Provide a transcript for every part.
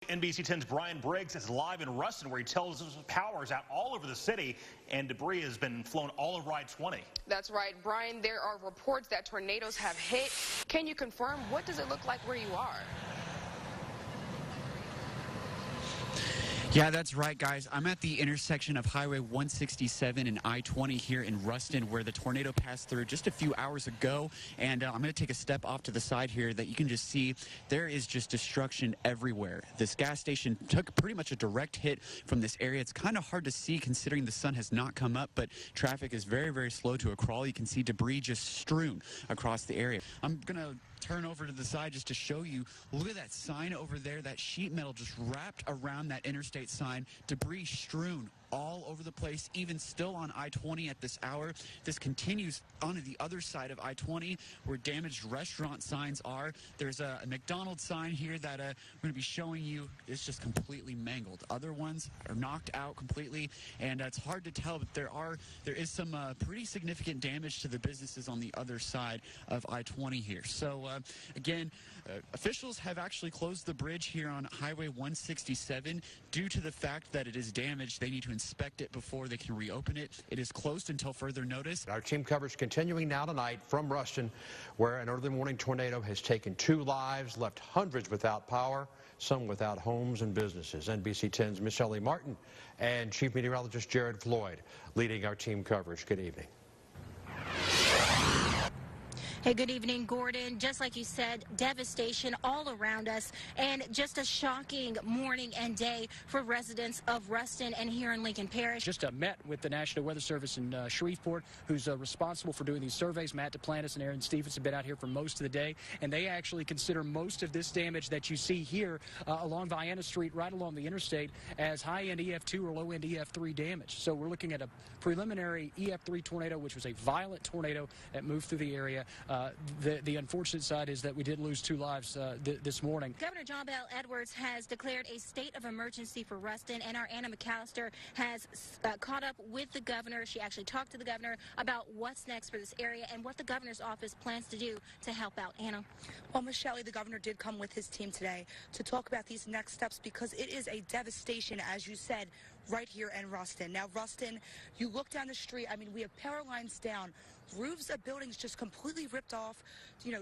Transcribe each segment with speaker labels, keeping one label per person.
Speaker 1: NBC 10's Brian Briggs is live in Ruston, where he tells us power is out all over the city and debris has been flown all over I-20.
Speaker 2: That's right, Brian. There are reports that tornadoes have hit. Can you confirm? What does it look like where you are?
Speaker 3: Yeah, that's right, guys. I'm at the intersection of Highway 167 and I-20 here in Ruston, where the tornado passed through just a few hours ago. And I'm going to take a step off to the side here that you can just see there is just destruction everywhere. This gas station took pretty much a direct hit from this area. It's kind of hard to see considering the sun has not come up, but traffic is very, very slow to a crawl. You can see debris just strewn across the area. I'm going to turn over to the side just to show you. Look at that sign over there, that sheet metal just wrapped around that interstate sign, debris strewn all over the place, even still on I-20 at this hour. This continues onto the other side of I-20 where damaged restaurant signs are. There's a McDonald's sign here that we're going to be showing you. It's just completely mangled. Other ones are knocked out completely, and it's hard to tell, but there is some pretty significant damage to the businesses on the other side of I-20 here. So again, officials have actually closed the bridge here on Highway 167 due to the fact that it is damaged. They need to inspect it before they can reopen it. It is closed until further notice.
Speaker 4: Our team coverage continuing now tonight from Ruston, where an early morning tornado has taken 2 lives, left hundreds without power, some without homes and businesses. NBC 10's Michelle E. Martin and Chief Meteorologist Jared Floyd leading our team coverage. Good evening.
Speaker 5: Hey, good evening, Gordon. Just like you said, devastation all around us, and just a shocking morning and day for residents of Ruston and here in Lincoln Parish.
Speaker 6: Just met with the National Weather Service in Shreveport, who's responsible for doing these surveys. Matt Duplantis and Aaron Stevens have been out here for most of the day, and they actually consider most of this damage that you see here along Vienna Street, right along the interstate, as high-end EF2 or low-end EF3 damage. So we're looking at a preliminary EF3 tornado, which was a violent tornado that moved through the area. The unfortunate side is that we did lose 2 lives this morning.
Speaker 5: Governor John Bell Edwards has declared a state of emergency for Ruston, and our Anna McAllister has caught up with the governor. She actually talked to the governor about what's next for this area and what the governor's office plans to do to help out. Anna.
Speaker 7: Well, Michelle, the governor did come with his team today to talk about these next steps, because it is a devastation, as you said, right here in Ruston. Now, Ruston, you look down the street, I mean, we have power lines down, roofs of buildings just completely ripped off,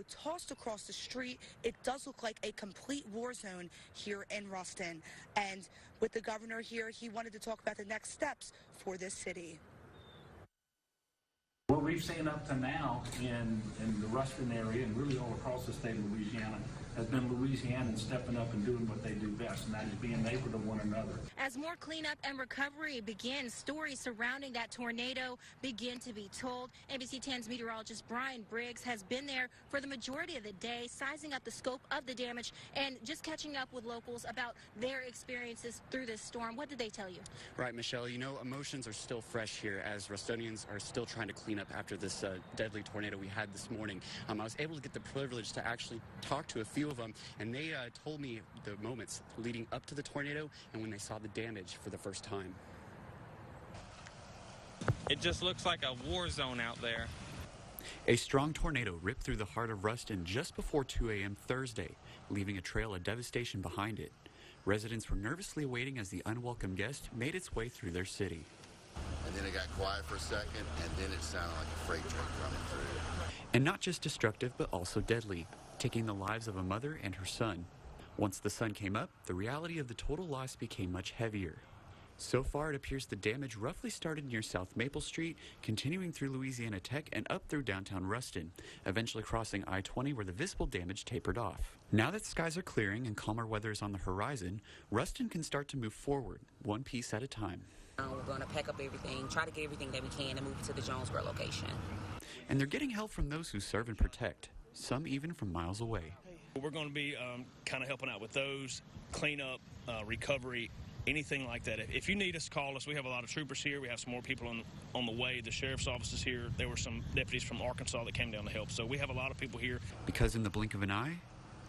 Speaker 7: tossed across the street. It does look like a complete war zone here in Ruston. And with the governor here, he wanted to talk about the next steps for this city.
Speaker 8: What we've seen up to now in the Ruston area and really all across the state of Louisiana has been Louisianans stepping up and doing what they do best, and that is being neighbor to one another.
Speaker 5: As more cleanup and recovery begins, stories surrounding that tornado begin to be told. NBC 10's meteorologist Brian Briggs has been there for the majority of the day, sizing up the scope of the damage and just catching up with locals about their experiences through this storm. What did they tell you?
Speaker 3: Right, Michelle, emotions are still fresh here as Rustonians are still trying to clean up after this deadly tornado we had this morning. I was able to get the privilege to actually talk to a few of them, and they told me the moments leading up to the tornado and when they saw the damage for the first time.
Speaker 9: It just looks like a war zone out there.
Speaker 3: A strong tornado ripped through the heart of Ruston just before 2 a.m. Thursday, leaving a trail of devastation behind it. Residents were nervously waiting as the unwelcome guest made its way through their city.
Speaker 10: And then it got quiet for a second, and then it sounded like a freight train coming through.
Speaker 3: And not just destructive, but also deadly, taking the lives of a mother and her son. Once the sun came up, the reality of the total loss became much heavier. So far, it appears the damage roughly started near South Maple Street, continuing through Louisiana Tech and up through downtown Ruston, eventually crossing I-20 where the visible damage tapered off. Now that skies are clearing and calmer weather is on the horizon, Ruston can start to move forward, one piece at a time.
Speaker 11: We're going to pack up everything, try to get everything that we can, and move it to the Jonesboro location.
Speaker 3: And they're getting help from those who serve and protect, some even from miles away.
Speaker 1: We're going to be kind of helping out with those, cleanup, recovery, anything like that. If you need us, call us. We have a lot of troopers here. We have some more people on the way. The sheriff's office is here. There were some deputies from Arkansas that came down to help. So we have a lot of people here.
Speaker 3: Because in the blink of an eye,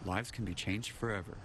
Speaker 3: lives can be changed forever.